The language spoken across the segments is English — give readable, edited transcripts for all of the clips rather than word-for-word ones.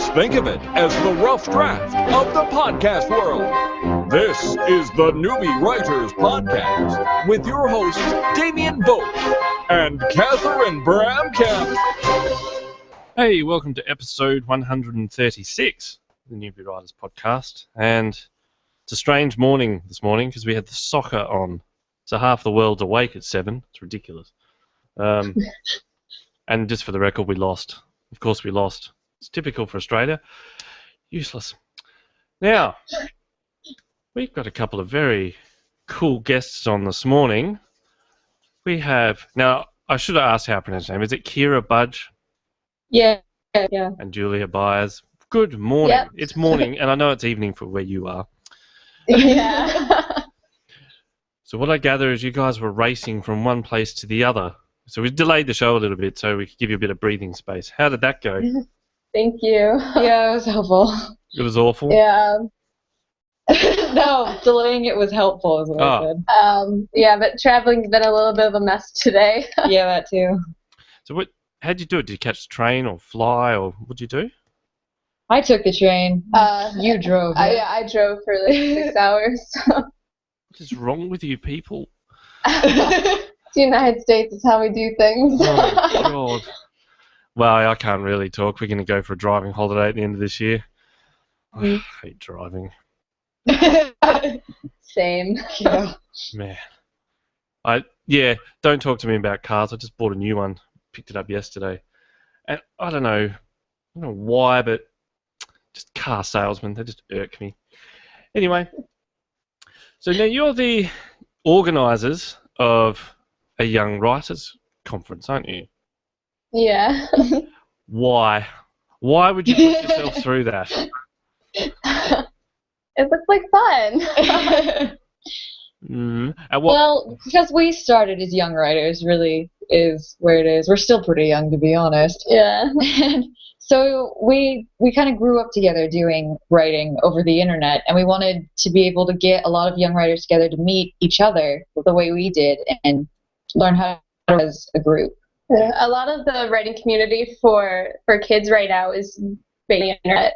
Just think of it as the rough draft of the podcast world. This is the Newbie Writers Podcast with your hosts Damien Vogt and Catherine Bramkamp. Hey, welcome to episode 136 of the Newbie Writers Podcast. And it's a strange morning this morning because we had the soccer on. So half the world's awake at 7. It's ridiculous. And just for the record, we lost. Of course we lost. It's typical for Australia. Useless. Now, we've got a couple of very cool guests on this morning. We have... Now, I should have asked how I pronounce her name. Is it Kira Budge? Yeah. And Julia Byers. Good morning. Yep. It's morning, and I know it's evening for where you are. Yeah. So what I gather is you guys were racing from one place to the other. So we delayed the show a little bit so we could give you a bit of breathing space. How did that go? Thank you. Yeah, it was helpful. It was awful? Yeah. No, delaying it was helpful is what I said. Yeah, but traveling's been a little bit of a mess today. Yeah, that too. So how'd you do it? Did you catch the train or fly or what'd you do? I took the train. You drove. I drove for like 6 hours. What is wrong with you people? The United States is how we do things. Oh, God. Well, I can't really talk. We're going to go for a driving holiday at the end of this year. I hate driving. Same. Yeah. Man. Don't talk to me about cars. I just bought a new one. Picked it up yesterday. And I don't know why, but just car salesmen, they just irk me. Anyway, so now you're the organisers of a Young Writers Conference, aren't you? Yeah. Why? Why would you put yourself through that? It looks like fun. Well, because we started as young writers, really is where it is. We're still pretty young, to be honest. Yeah. And so we kind of grew up together doing writing over the internet, and we wanted to be able to get a lot of young writers together to meet each other the way we did and learn how to write as a group. Yeah, a lot of the writing community for kids right now is based on the internet,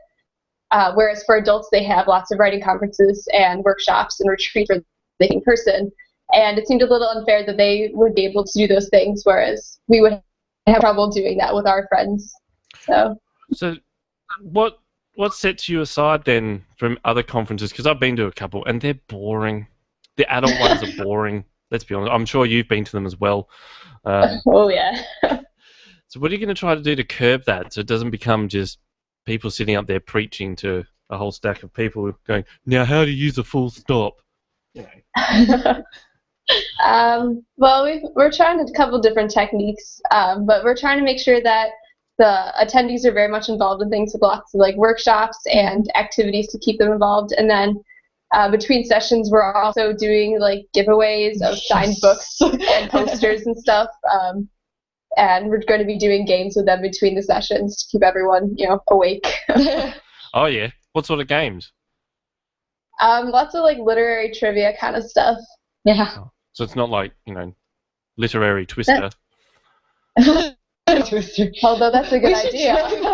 whereas for adults they have lots of writing conferences and workshops and retreats for the in person. And it seemed a little unfair that they would be able to do those things, whereas we would have trouble doing that with our friends. So what sets you aside then from other conferences? Because I've been to a couple and they're boring. The adult ones are boring. Let's be honest. I'm sure you've been to them as well. Oh, yeah. So what are you going to try to do to curb that so it doesn't become just people sitting up there preaching to a whole stack of people going, now how to use a full stop? Well, we're trying a couple different techniques, but we're trying to make sure that the attendees are very much involved in things with lots of like workshops and activities to keep them involved. And then between sessions, we're also doing like giveaways of signed books and posters and stuff. And we're going to be doing games with them between the sessions to keep everyone, awake. Oh yeah, what sort of games? Lots of like literary trivia kind of stuff. Yeah. Oh, so it's not like literary Twister. Twister. Although that's a good idea.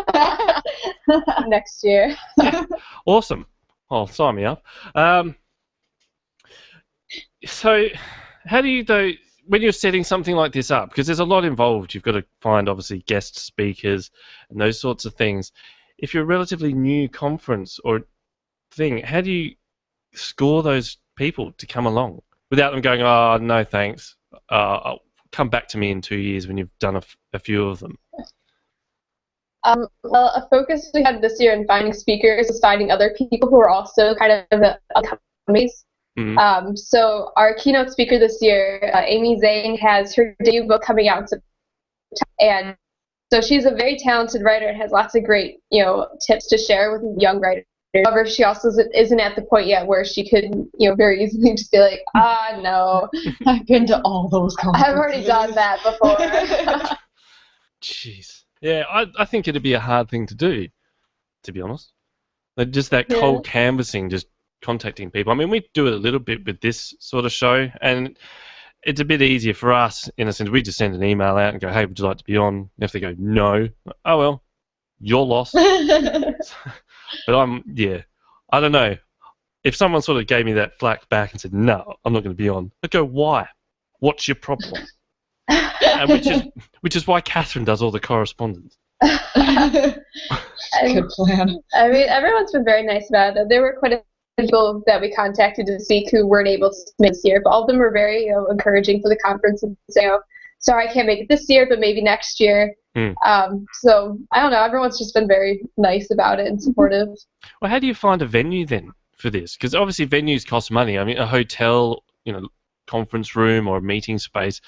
Next year. Awesome. Oh, sign me up. So, how do you though when you're setting something like this up? Because there's a lot involved. You've got to find obviously guest speakers and those sorts of things. If you're a relatively new conference or thing, how do you score those people to come along without them going, oh no thanks, I'll come back to me in 2 years when you've done a few of them? Well, a focus we had this year in finding speakers is finding other people who are also kind of the companies. Mm-hmm. So our keynote speaker this year, Amy Zhang, has her debut book coming out in September, and so she's a very talented writer and has lots of great, tips to share with young writers. However, she also isn't at the point yet where she could, very easily just be like, no. I've been to all those conferences. I've already done that before. Jeez. Yeah, I think it'd be a hard thing to do, to be honest. Like just that cold canvassing, just contacting people. I mean, we do it a little bit with this sort of show, and it's a bit easier for us in a sense. We just send an email out and go, hey, would you like to be on? And if they go, no, oh well, your loss. But I don't know. If someone sort of gave me that flack back and said, no, I'm not going to be on, I'd go, why? What's your problem? And which is why Catherine does all the correspondence. Good plan. I mean, everyone's been very nice about it. There were quite a few people that we contacted to speak who weren't able to make this year, but all of them were very encouraging for the conference and saying, sorry, I can't make it this year, but maybe next year. So, I don't know. Everyone's just been very nice about it and supportive. Well, how do you find a venue then for this? Because obviously venues cost money. I mean, a hotel, conference room or a meeting space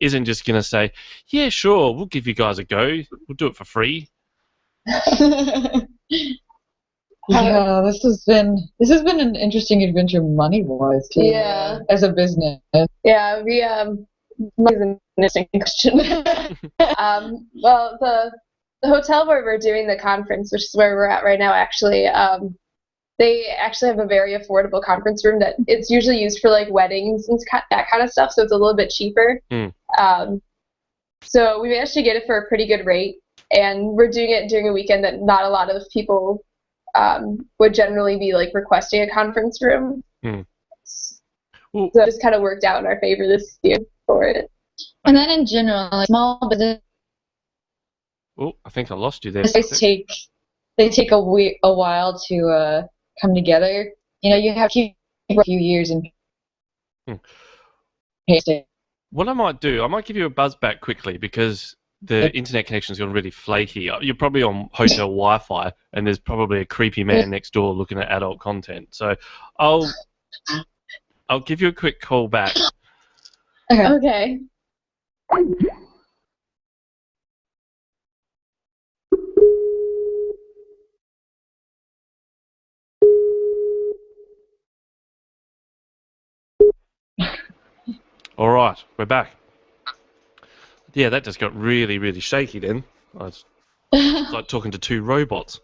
isn't just going to say, yeah, sure, we'll give you guys a go. We'll do it for free. Yeah, this has been an interesting adventure money-wise too. Yeah. As a business. Yeah, money's an interesting question. Well, the hotel where we're doing the conference, which is where we're at right now, actually, they actually have a very affordable conference room that it's usually used for like weddings and that kind of stuff, so it's a little bit cheaper. So we managed to get it for a pretty good rate, and we're doing it during a weekend that not a lot of people would generally be like requesting a conference room. So it just kind of worked out in our favor this year for it. And then in general, like small business. Oh, I think I lost you there. They take a while to come together. You have to keep for a few years and. What I might do, I might give you a buzz back quickly because the internet connection's gone really flaky. You're probably on hotel Wi-Fi, and there's probably a creepy man next door looking at adult content. So I'll give you a quick call back. Okay. All right, we're back. Yeah, that just got really, really shaky then. It's like talking to two robots.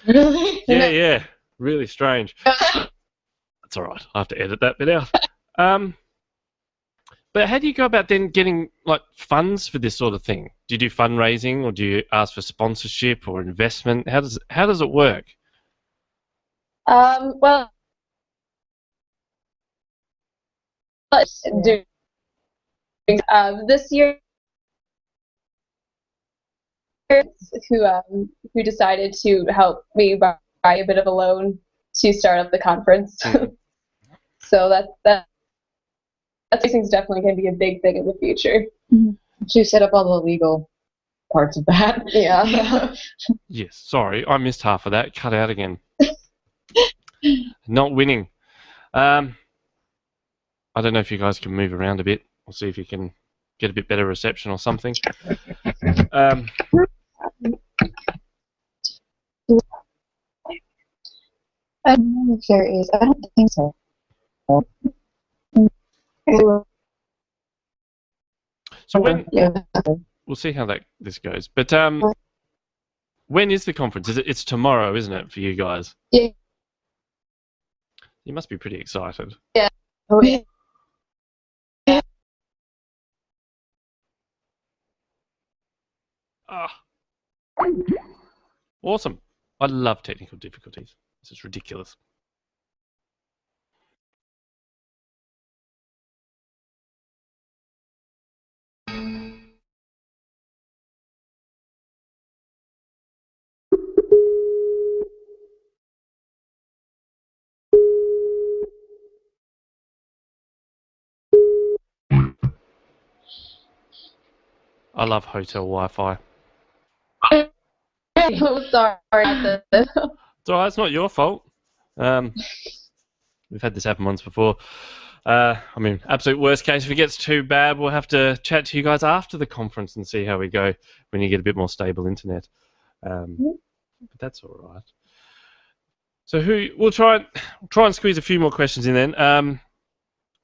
Really? Yeah, really strange. That's all right. I have to edit that bit out. But how do you go about then getting like funds for this sort of thing? Do you do fundraising, or do you ask for sponsorship or investment? How does it work? Well, this year, who decided to help me buy a bit of a loan to start up the conference. So that fundraising is definitely going to be a big thing in the future. To set up all the legal parts of that. Yeah. Yes, sorry, I missed half of that. Cut out again. Not winning. I don't know if you guys can move around a bit. We'll see if you can get a bit better reception or something. I don't know if there is. I don't think so. So we'll see how this goes. But when is the conference? It's tomorrow, isn't it, for you guys? Yeah. You must be pretty excited. Yeah. Awesome. I love technical difficulties. This is ridiculous. I love hotel Wi-Fi. Oh, sorry. It's alright, it's not your fault. We've had this happen once before. I mean, absolute worst case, if it gets too bad, we'll have to chat to you guys after the conference and see how we go when you get a bit more stable internet. But that's alright. So we'll try and squeeze a few more questions in then.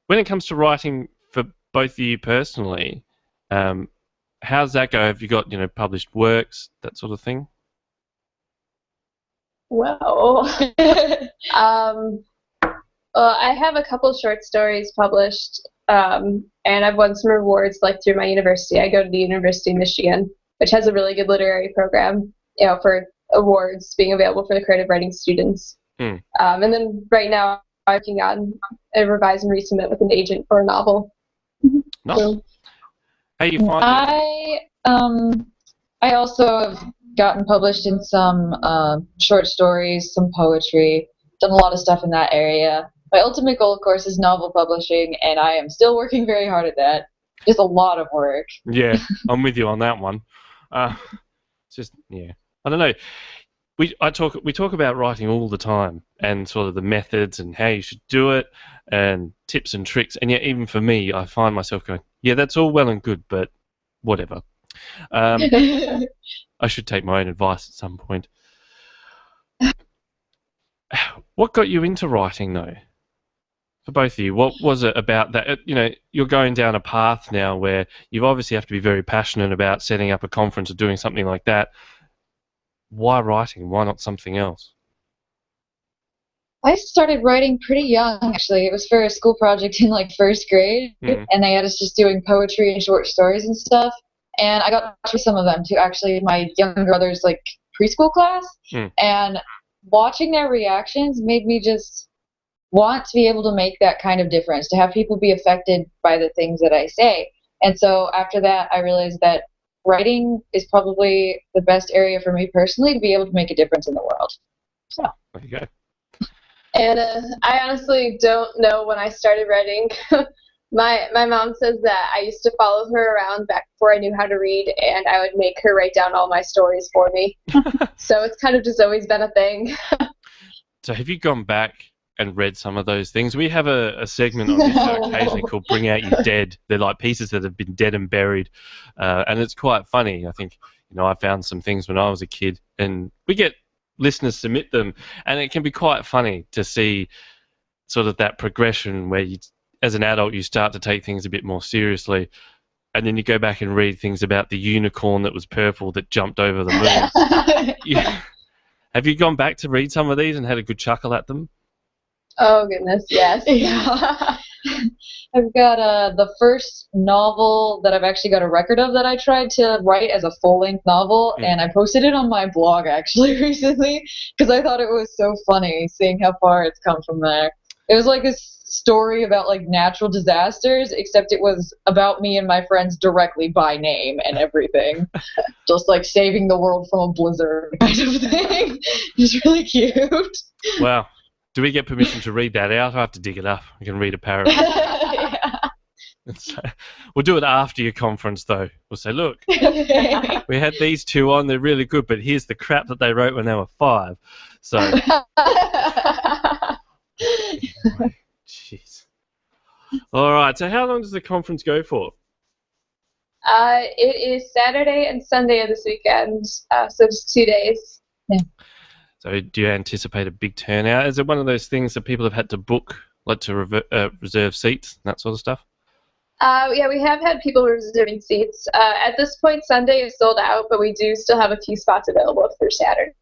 When it comes to writing for both of you personally, how's that go? Have you got, published works, that sort of thing? Well, I have a couple short stories published, and I've won some rewards like through my university. I go to the University of Michigan, which has a really good literary program, for awards being available for the creative writing students. And then right now I'm working on a revise and resubmit with an agent for a novel. Nice. So, How you find it? I also have gotten published in some short stories, some poetry, done a lot of stuff in that area. My ultimate goal, of course, is novel publishing, and I am still working very hard at that. Just a lot of work. Yeah, I'm with you on that one. It's just, yeah, I don't know. We talk about writing all the time and sort of the methods and how you should do it and tips and tricks. And yet, even for me, I find myself going, yeah, that's all well and good, but whatever. I should take my own advice at some point. What got you into writing, though? For both of you, what was it about that? You're going down a path now where you obviously have to be very passionate about setting up a conference or doing something like that. Why writing? Why not something else? I started writing pretty young, actually. It was for a school project in like first grade, and they had us just doing poetry and short stories and stuff. And I got through some of them to actually my younger brother's like preschool class, and watching their reactions made me just want to be able to make that kind of difference, to have people be affected by the things that I say. And so after that, I realized that writing is probably the best area for me personally to be able to make a difference in the world. So there you go. And I honestly don't know when I started writing. My mom says that I used to follow her around back before I knew how to read, and I would make her write down all my stories for me. So it's kind of just always been a thing. So have you gone back and read some of those things? We have a segment on this occasionally called Bring Out Your Dead. They're like pieces that have been dead and buried, and it's quite funny. I think, I found some things when I was a kid, and we get listeners submit them, and it can be quite funny to see sort of that progression where you, as an adult, you start to take things a bit more seriously, and then you go back and read things about the unicorn that was purple that jumped over the moon. Yeah. Have you gone back to read some of these and had a good chuckle at them? Oh, goodness, yes. Yeah. I've got the first novel that I've actually got a record of that I tried to write as a full-length novel, and I posted it on my blog actually recently because I thought it was so funny seeing how far it's come from there. It was like this story about like natural disasters, except it was about me and my friends directly by name and everything. Just like saving the world from a blizzard kind of thing. It's really cute. Wow. Do we get permission to read that out? I have to dig it up. I can read a paragraph. Yeah. We'll do it after your conference, though. We'll say, look, we had these two on. They're really good, but here's the crap that they wrote when they were 5. So, jeez. All right. So, how long does the conference go for? It is Saturday and Sunday of this weekend, so just 2 days. Yeah. So do you anticipate a big turnout? Is it one of those things that people have had to book, like to reserve seats, that sort of stuff? Yeah, we have had people reserving seats. At this point, Sunday is sold out, but we do still have a few spots available for Saturday.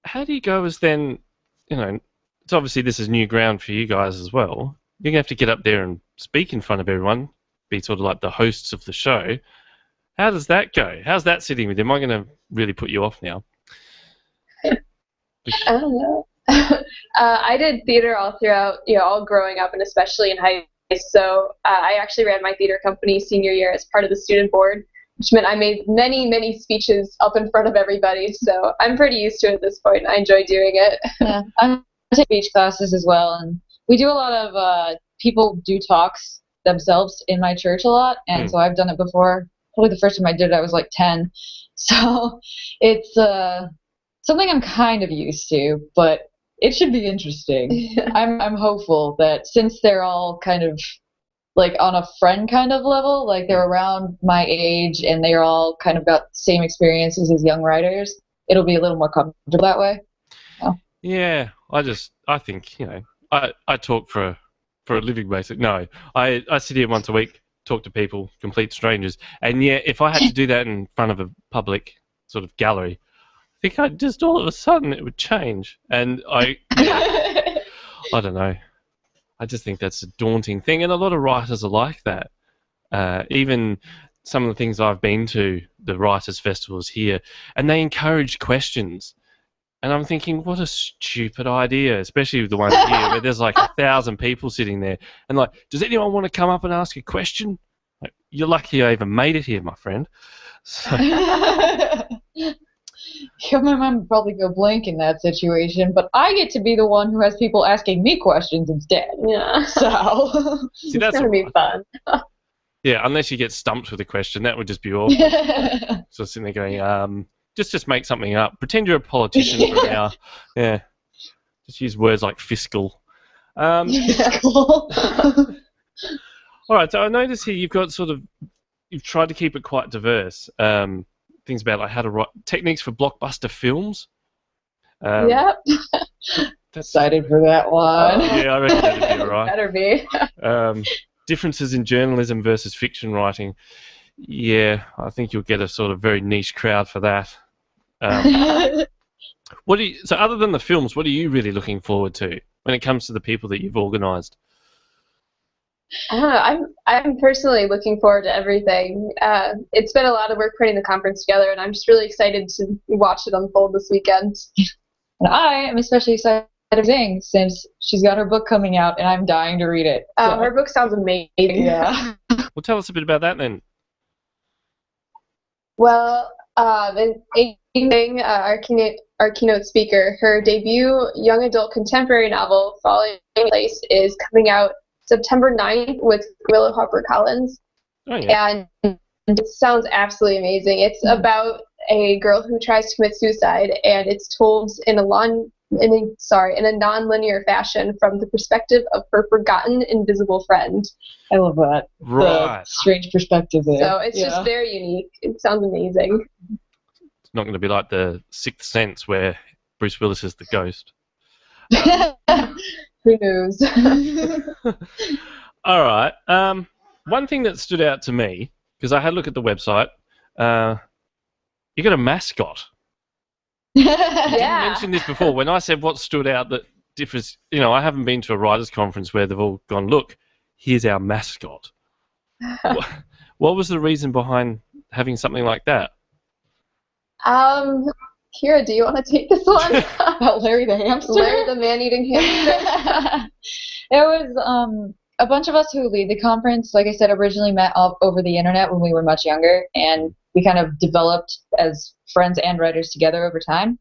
How do you go as then, it's obviously this is new ground for you guys as well. You're going to have to get up there and speak in front of everyone, be sort of like the hosts of the show. How does that go? How's that sitting with you? Am I going to really put you off now? I don't know. I did theater all throughout, all growing up, and especially in high school. So I actually ran my theater company senior year as part of the student board, which meant I made many, many speeches up in front of everybody. So I'm pretty used to it at this point. I enjoy doing it. Yeah, I take speech classes as well, and we do a lot of people do talks themselves in my church a lot, and so I've done it before. Probably the first time I did it, I was like 10. So it's something I'm kind of used to, but it should be interesting. Yeah. I'm hopeful that since they're all kind of like on a friend kind of level, like they're around my age and they're all kind of got the same experiences as young writers, it'll be a little more comfortable that way. So. Yeah, I think, I talk for a living basically. No, I sit here once a week, talk to people, complete strangers, and yeah, if I had to do that in front of a public sort of gallery, I think I'd just all of a sudden it would change, and I don't know. I just think that's a daunting thing, and a lot of writers are like that. Even some of the things I've been to, the writers' festivals here, and they encourage questions. And I'm thinking, what a stupid idea, especially the one here where there's like 1,000 people sitting there. And like, does anyone want to come up and ask a question? Like, you're lucky I even made it here, my friend. So, Yeah, my mom would probably go blank in that situation, but I get to be the one who has people asking me questions instead. Yeah. So see, that's It's gonna be fun. yeah, unless you get stumped with a question, that would just be awful. So sitting there going, just make something up. Pretend you're a politician for an hour. Yeah. Just use words like fiscal. Cool. All right, so I notice here you've tried to keep it quite diverse. Things about like how to write techniques for blockbuster films. Yep. That's, Excited for that one. yeah, I reckon that'd be all right. Better be. Differences in journalism versus fiction writing. Yeah, I think you'll get a sort of very niche crowd for that. So other than the films, what are you really looking forward to when it comes to the people that you've organised? I don't know. I'm personally looking forward to everything. It's been a lot of work putting the conference together, and I'm just really excited to watch it unfold this weekend. And I am especially excited since she's got her book coming out, and I'm dying to read it. So. Her book sounds amazing. Yeah. Well, tell us a bit about that then. Well, in evening, our keynote speaker, her debut young adult contemporary novel, Falling in Place, is coming out September 9th with Willow Harper Collins. Oh, yeah. And it sounds absolutely amazing. It's about a girl who tries to commit suicide, and it's told in a non-linear fashion from the perspective of her forgotten, invisible friend. I love that. Right. The strange perspective there. So it's just very unique. It sounds amazing. It's not going to be like the Sixth Sense where Bruce Willis is the ghost. Who knows? All right. One thing that stood out to me, because I had a look at the website, you got a mascot. I didn't mention this before. When I said what stood out that differs, I haven't been to a writers' conference where they've all gone, look, here's our mascot. What was the reason behind having something like that? Kira, do you want to take this one? About Larry the hamster? Larry the man-eating hamster? It was a bunch of us who lead the conference, like I said, originally met over the internet when we were much younger, and we kind of developed as friends and writers together over time.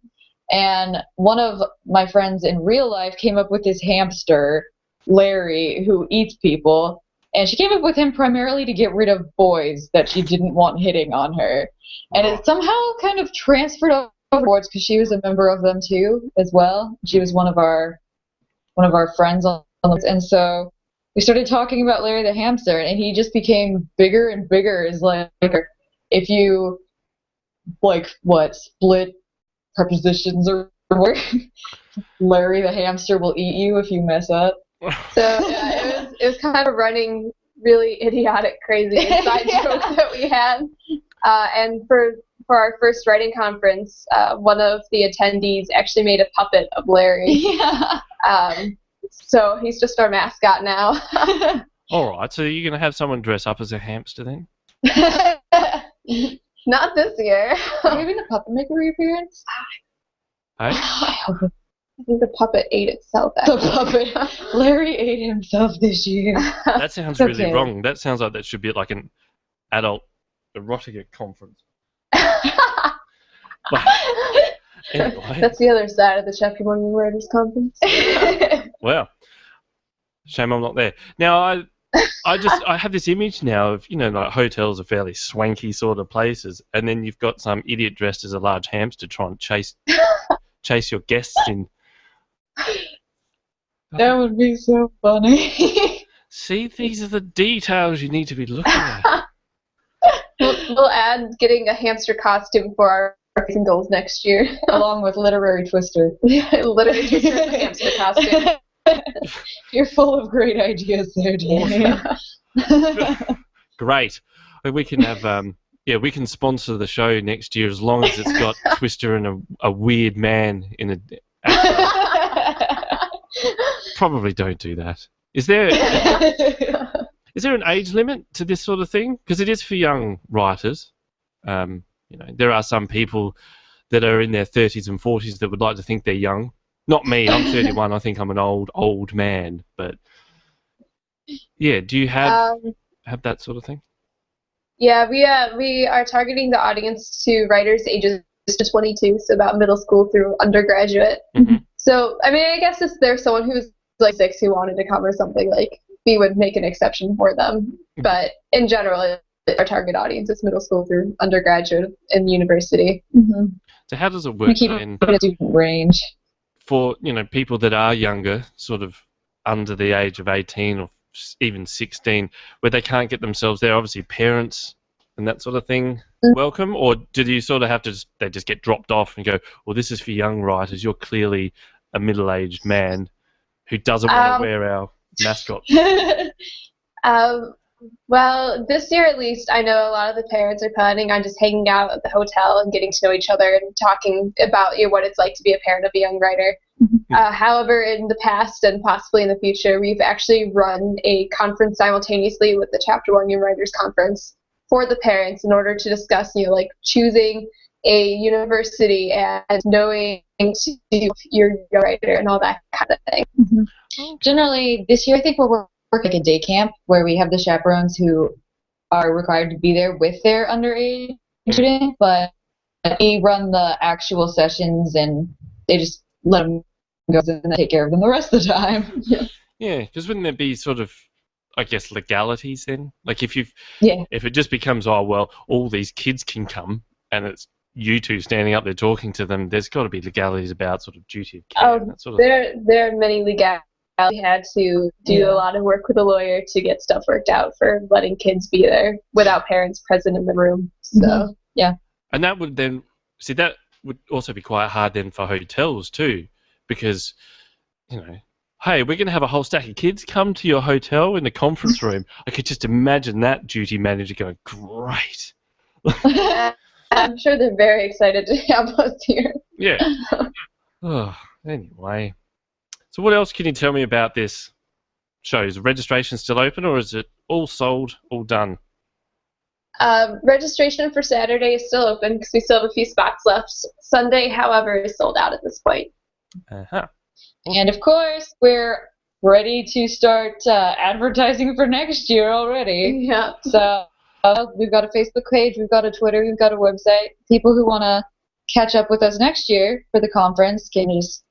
And one of my friends in real life came up with this hamster, Larry, who eats people, and she came up with him primarily to get rid of boys that she didn't want hitting on her. And it somehow kind of transferred overboards because she was a member of them too, as well. She was one of our friends on this, and so we started talking about Larry the hamster, and he just became bigger and bigger. As like, if you split prepositions or word, Larry the hamster will eat you if you mess up. So yeah, it was kind of a running, really idiotic, crazy inside joke that we had. And for our first writing conference, one of the attendees actually made a puppet of Larry. Yeah. So he's just our mascot now. All right, so you're going to have someone dress up as a hamster then? Not this year. Maybe the puppet make a reappearance? Hey? I think the puppet ate itself. The puppet. Larry ate himself this year. That sounds really wrong. That sounds like that should be like an adult erotica conference. But, anyway. That's the other side of the Chapter 1 Writers Conference. Well, shame I'm not there. Now, I have this image now of, like hotels are fairly swanky sort of places, and then you've got some idiot dressed as a large hamster trying to chase your guests in. That would be so funny. See, these are the details you need to be looking at. We'll add getting a hamster costume for our fundraising goals next year. Along with Literary Twister. Literary Twister is a hamster costume. You're full of great ideas there, Danny. Great. We can have, we can sponsor the show next year as long as it's got Twister and a weird man in a... Probably don't do that. Is there... Is there an age limit to this sort of thing? Because it is for young writers. There are some people that are in their 30s and 40s that would like to think they're young. Not me. I'm 31. I think I'm an old man. But yeah, do you have that sort of thing? Yeah, we are targeting the audience to writers ages to 22, so about middle school through undergraduate. Mm-hmm. So, I mean, I guess if there's someone who's like 6 who wanted to cover something, like, we would make an exception for them. But in general, our target audience is middle school through undergraduate and university. Mm-hmm. So how does it work We keep then a student range. for people that are younger, sort of under the age of 18 or even 16, where they can't get themselves there? Obviously, parents and that sort of thing welcome, or do you sort of have to they just get dropped off and go, well, this is for young writers. You're clearly a middle-aged man who doesn't want to wear our mascot. Well, this year at least, I know a lot of the parents are planning on just hanging out at the hotel and getting to know each other and talking about what it's like to be a parent of a young writer. However, in the past and possibly in the future, we've actually run a conference simultaneously with the Chapter 1 Young Writers Conference for the parents in order to discuss, like choosing a university and knowing your young writer and all that kind of thing. Mm-hmm. Generally, this year I think we're working like a day camp where we have the chaperones who are required to be there with their underage student, but we run the actual sessions and they just let them go and take care of them the rest of the time. Yeah, because wouldn't there be sort of, I guess, legalities then? Like if it just becomes, oh, well, all these kids can come and it's you two standing up there talking to them, there's got to be legalities about sort of duty of care and that sort of thing. There are many legalities. We had to do a lot of work with a lawyer to get stuff worked out for letting kids be there without parents present in the room. So, yeah. And that would then, that would also be quite hard then for hotels too, because, hey, we're going to have a whole stack of kids come to your hotel in the conference room. I could just imagine that duty manager going, great. I'm sure they're very excited to have us here. Yeah. Anyway. So what else can you tell me about this show? Is the registration still open or is it all sold, all done? Registration for Saturday is still open because we still have a few spots left. Sunday, however, is sold out at this point. Uh-huh. And of course, we're ready to start advertising for next year already. Yeah. So we've got a Facebook page, we've got a Twitter, we've got a website. People who want to catch up with us next year for the conference can just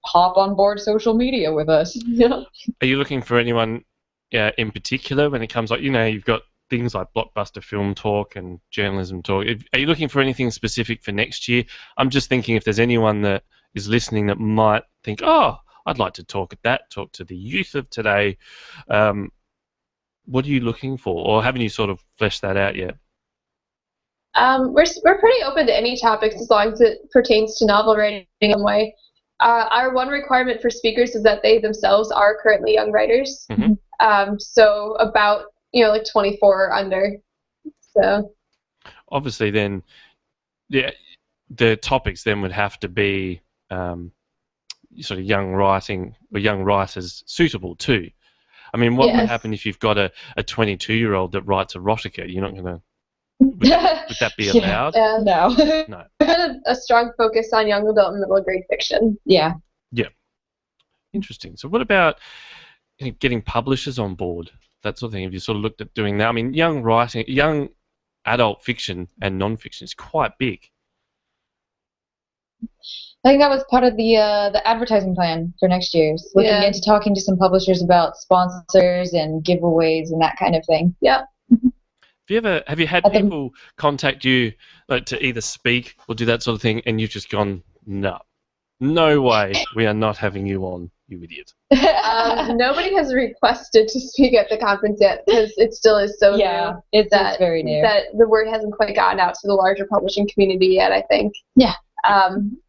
hop on board social media with us. Yeah. Are you looking for anyone in particular when it comes like, you've got things like Blockbuster Film Talk and Journalism Talk. Are you looking for anything specific for next year? I'm just thinking if there's anyone that is listening that might think, oh, I'd like to talk to the youth of today. What are you looking for? Or haven't you sort of fleshed that out yet? We're pretty open to any topics as long as it pertains to novel writing in some way. Our one requirement for speakers is that they themselves are currently young writers. Mm-hmm. So about, like 24 or under. So obviously then, the topics then would have to be sort of young writing or young writers suitable too. I mean, what would happen if you've got a 22-year-old that writes erotica? You're not going to... Would that be allowed? No. No. We had a strong focus on young adult and middle grade fiction. Yeah. Yeah. Interesting. So what about getting publishers on board? That sort of thing. Have you sort of looked at doing that? I mean, young adult fiction and non-fiction is quite big. I think that was part of the advertising plan for next year. Looking into talking to some publishers about sponsors and giveaways and that kind of thing. Yeah. Have you had people contact you to either speak or do that sort of thing, and you've just gone, no way, we are not having you on, you idiot? Nobody has requested to speak at the conference yet because it still is so new. It's very new. That the word hasn't quite gotten out to the larger publishing community yet, I think. Yeah.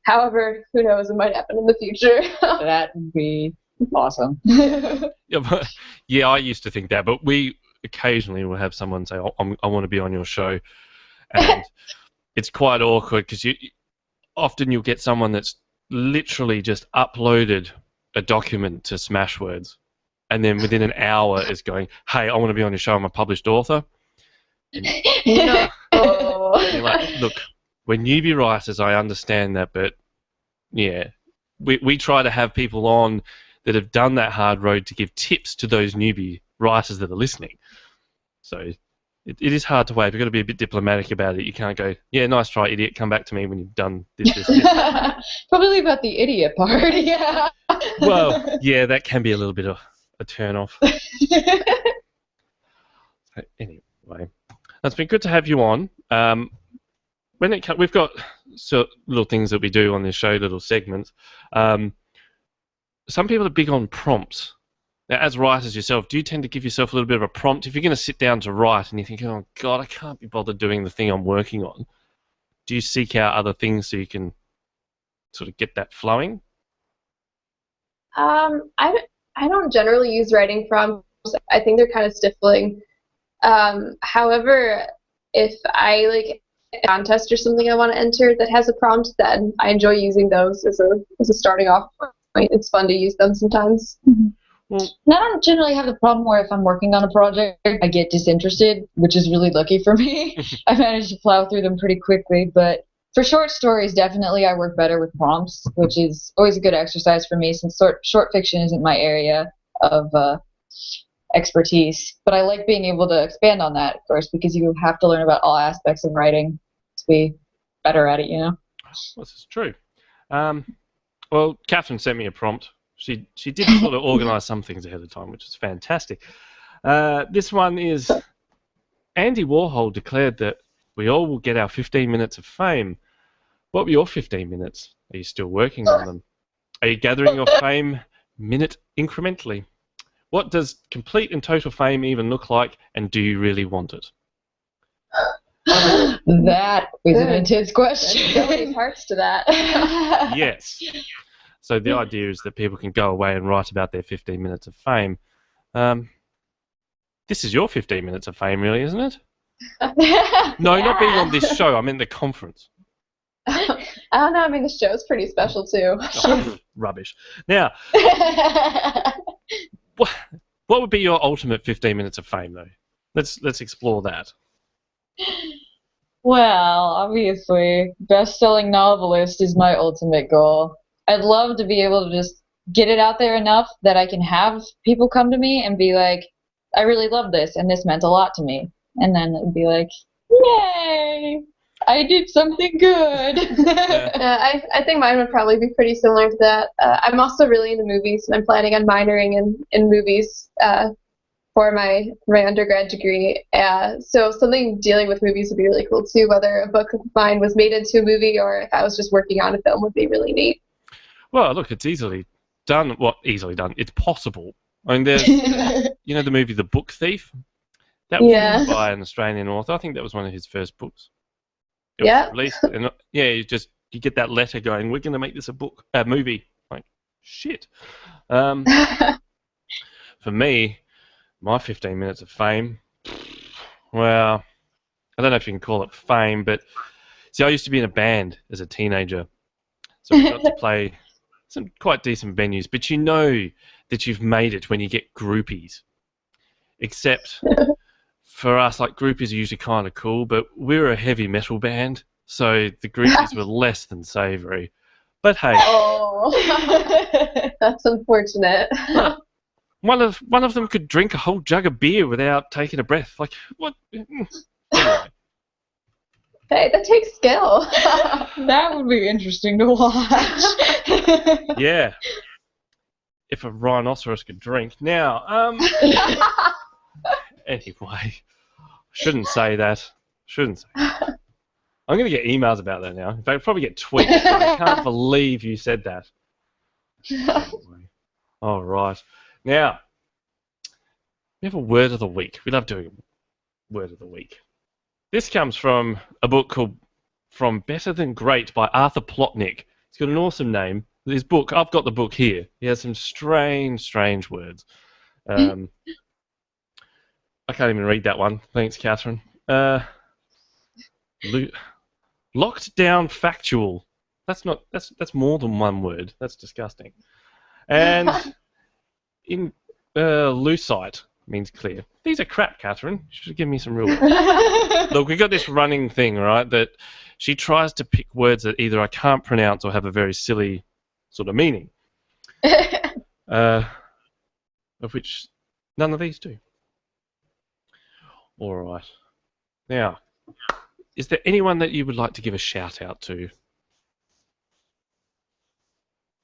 However, who knows, it might happen in the future. That would be awesome. Yeah, I used to think that, but we occasionally will have someone say, I want to be on your show. And it's quite awkward because often you'll get someone that's literally just uploaded a document to Smashwords and then within an hour is going, hey, I want to be on your show. I'm a published author. And No. you're like, look, we're newbie writers. I understand that, but yeah, we try to have people on that have done that hard road to give tips to those newbie writers that are listening. So it is hard to wait. You've got to be a bit diplomatic about it. You can't go, yeah, nice try, idiot. Come back to me when you've done this. Probably about the idiot part, yeah. Well, yeah, that can be a little bit of a turn-off. So, anyway, it's been good to have you on. We've got little things that we do on this show, little segments. Some people are big on prompts. Now, as writers yourself, do you tend to give yourself a little bit of a prompt? If you're going to sit down to write and you think, oh, God, I can't be bothered doing the thing I'm working on, do you seek out other things so you can sort of get that flowing? I don't generally use writing prompts. I think they're kind of stifling. However, if I like a contest or something I want to enter that has a prompt, then I enjoy using those as a starting off point. It's fun to use them sometimes. Well, I don't generally have the problem where if I'm working on a project, I get disinterested, which is really lucky for me. I managed to plow through them pretty quickly, but for short stories, definitely I work better with prompts, which is always a good exercise for me since short fiction isn't my area of expertise. But I like being able to expand on that, of course, because you have to learn about all aspects of writing to be better at it, you know? Well, this is true. Well, Catherine sent me a prompt. She did sort of organise some things ahead of time, which is fantastic. This one is, Andy Warhol declared that we all will get our 15 minutes of fame. What were your 15 minutes? Are you still working on them? Are you gathering your fame minute incrementally? What does complete and total fame even look like, and do you really want it? That is an intense question. There's so many parts to that. Yes. So the idea is that people can go away and write about their 15 minutes of fame. This is your 15 minutes of fame, really, isn't it? No, not being on this show. I meant the conference. I don't know. I mean, the show's pretty special, too. Oh, rubbish. Now, what would be your ultimate 15 minutes of fame, though? Let's explore that. Well, obviously, best-selling novelist is my ultimate goal. I'd love to be able to just get it out there enough that I can have people come to me and be like, I really love this, and this meant a lot to me. And then it'd be like, yay, I did something good. I think mine would probably be pretty similar to that. I'm also really into movies, and I'm planning on minoring in movies for my undergrad degree. So something dealing with movies would be really cool, too. Whether a book of mine was made into a movie or if I was just working on a film would be really neat. Well, look, it's easily done. Well, easily done. It's possible. I mean, there's, you know, the movie The Book Thief? That was written by an Australian author. I think that was one of his first books. It was released, and yeah, you get that letter going, we're going to make this a movie. Like, shit. For me, my 15 minutes of fame, well, I don't know if you can call it fame, but see, I used to be in a band as a teenager, so we got to play some quite decent venues, but you know that you've made it when you get groupies. Except for us, like, groupies are usually kind of cool, but we're a heavy metal band, so the groupies were less than savoury. But hey. Oh, that's unfortunate. One of them could drink a whole jug of beer without taking a breath. Like, what? Anyway. Hey, that takes skill. That would be interesting to watch. Yeah. If a rhinoceros could drink. Now, anyway, shouldn't say that. I'm going to get emails about that now. In fact, I'll probably get tweets. But I can't believe you said that. Anyway. All right. Now, we have a word of the week. We love doing word of the week. This comes from a book called From Better Than Great by Arthur Plotnick. It's got an awesome name. His book, I've got the book here. He has some strange words. I can't even read that one. Thanks, Catherine. Locked down factual. That's more than one word. That's disgusting. And Lucite means clear. These are crap, Catherine. You should have given me some real words. Look, we got this running thing, right, that she tries to pick words that either I can't pronounce or have a very silly sort of meaning. Of which none of these do. All right. Now, is there anyone that you would like to give a shout out to?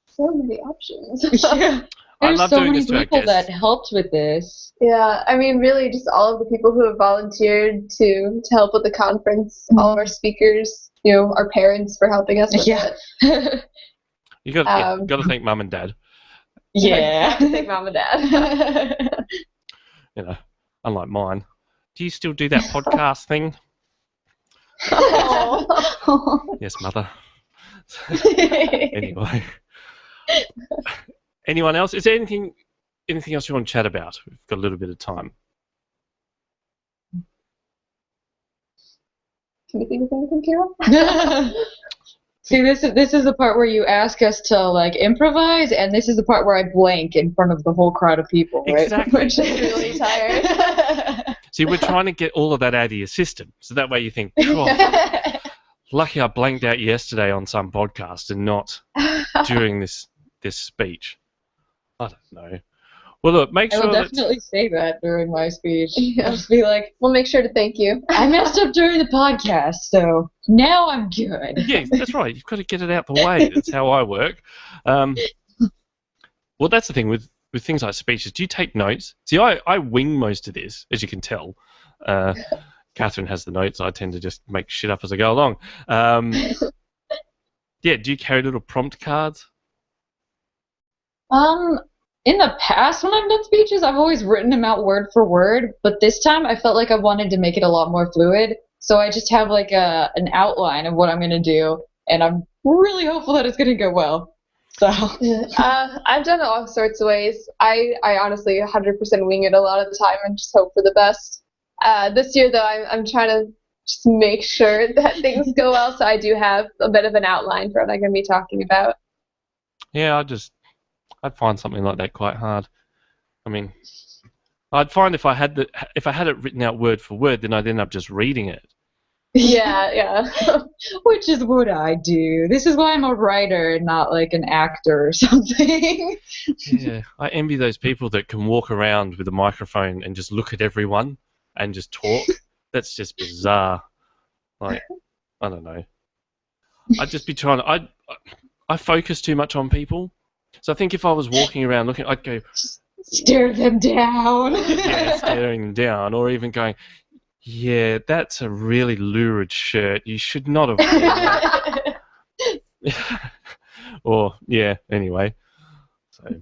So many options. Yeah. I There's love so doing many this to our people guests. that helped with this. Yeah, I mean, really, just all of the people who have volunteered to help with the conference, all of our speakers, our parents for helping us with Yeah. it. You got to thank Mum and Dad. Yeah. I thank Mom and Dad. Unlike mine. Do you still do that podcast thing? Oh. Yes, Mother. Anyway. Anyone else? Is there anything else you want to chat about? We've got a little bit of time. Can you think of anything, Kira? See, this is the part where you ask us to improvise, and this is the part where I blank in front of the whole crowd of people, right? Exactly. Which is really tired. See, we're trying to get all of that out of your system, so that way you think, oh, lucky I blanked out yesterday on some podcast and not during this speech. I don't know. Well, look, make I sure will that... definitely say that during my speech. Yeah. I'll just be like, We'll make sure to thank you. I messed up during the podcast, so now I'm good. Yeah, that's right. You've got to get it out the way. That's how I work. Well, that's the thing with things like speeches. Do you take notes? See, I wing most of this, as you can tell. Catherine has the notes. I tend to just make shit up as I go along. Yeah, do you carry little prompt cards? In the past when I've done speeches, I've always written them out word for word, but this time I felt like I wanted to make it a lot more fluid, so I just have an outline of what I'm going to do, and I'm really hopeful that it's going to go well. So I've done it all sorts of ways. I honestly 100% wing it a lot of the time and just hope for the best. This year, though, I'm trying to just make sure that things go well, so I do have a bit of an outline for what I'm going to be talking about. Yeah, I'd find something like that quite hard. I mean, I'd find if I had it written out word for word, then I'd end up just reading it. Yeah. which is what I do. This is why I'm a writer, not like an actor or something. Yeah, I envy those people that can walk around with a microphone and just look at everyone and just talk. That's just bizarre. I don't know. I'd just be trying to... I focus too much on people. So I think if I was walking around looking, I'd go... Stare them down. Yeah, staring them down, or even going, yeah, that's a really lurid shirt. You should not have worn that. Or, yeah, anyway. So,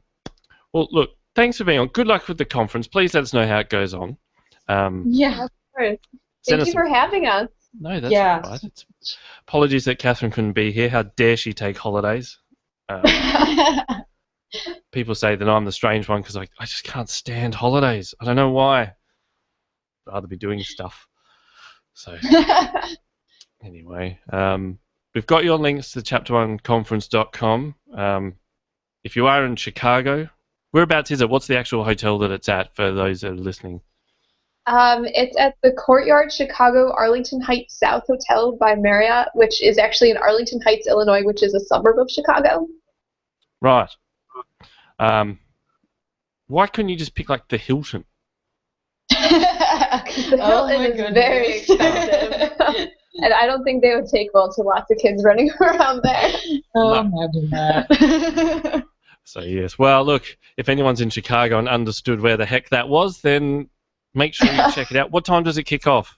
well, look, thanks for being on. Good luck with the conference. Please let us know how it goes on. Yeah. Of course. Thank you for having us. No, that's all right. Apologies that Catherine couldn't be here. How dare she take holidays? People say that I'm the strange one because I just can't stand holidays. I don't know why. I'd rather be doing stuff. So, anyway, we've got your links to chapter1conference.com. If you are in Chicago, whereabouts is it? What's the actual hotel that it's at for those that are listening? It's at the Courtyard Chicago Arlington Heights South Hotel by Marriott, which is actually in Arlington Heights, Illinois, which is a suburb of Chicago. Right. Why couldn't you just pick like the Hilton? The Hilton is very expensive. And I don't think they would take well to lots of kids running around there. Oh, imagine that. So, yes. Well, look, if anyone's in Chicago and understood where the heck that was, then make sure you check it out. What time does it kick off?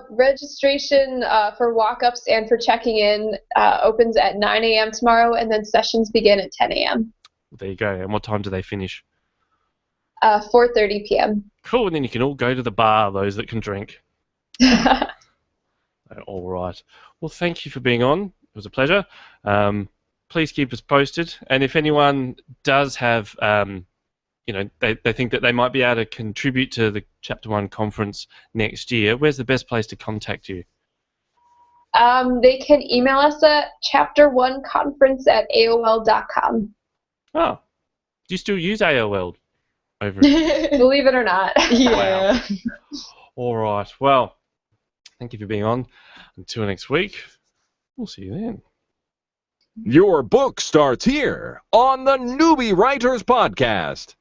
Registration for walk-ups and for checking in opens at 9 a.m. tomorrow, and then sessions begin at 10 a.m. There you go. And what time do they finish? 4:30 p.m. Cool, and then you can all go to the bar, those that can drink. All right. Well, thank you for being on. It was a pleasure. Please keep us posted. And if anyone does have, they think that they might be able to contribute to the Chapter 1 conference next year, where's the best place to contact you? They can email us at chapter1conference@aol.com. Oh, do you still use AOL? over it. Believe it or not. Yeah. All right. Well, thank you for being on. Until next week, we'll see you then. Your book starts here on the Newbie Writers Podcast.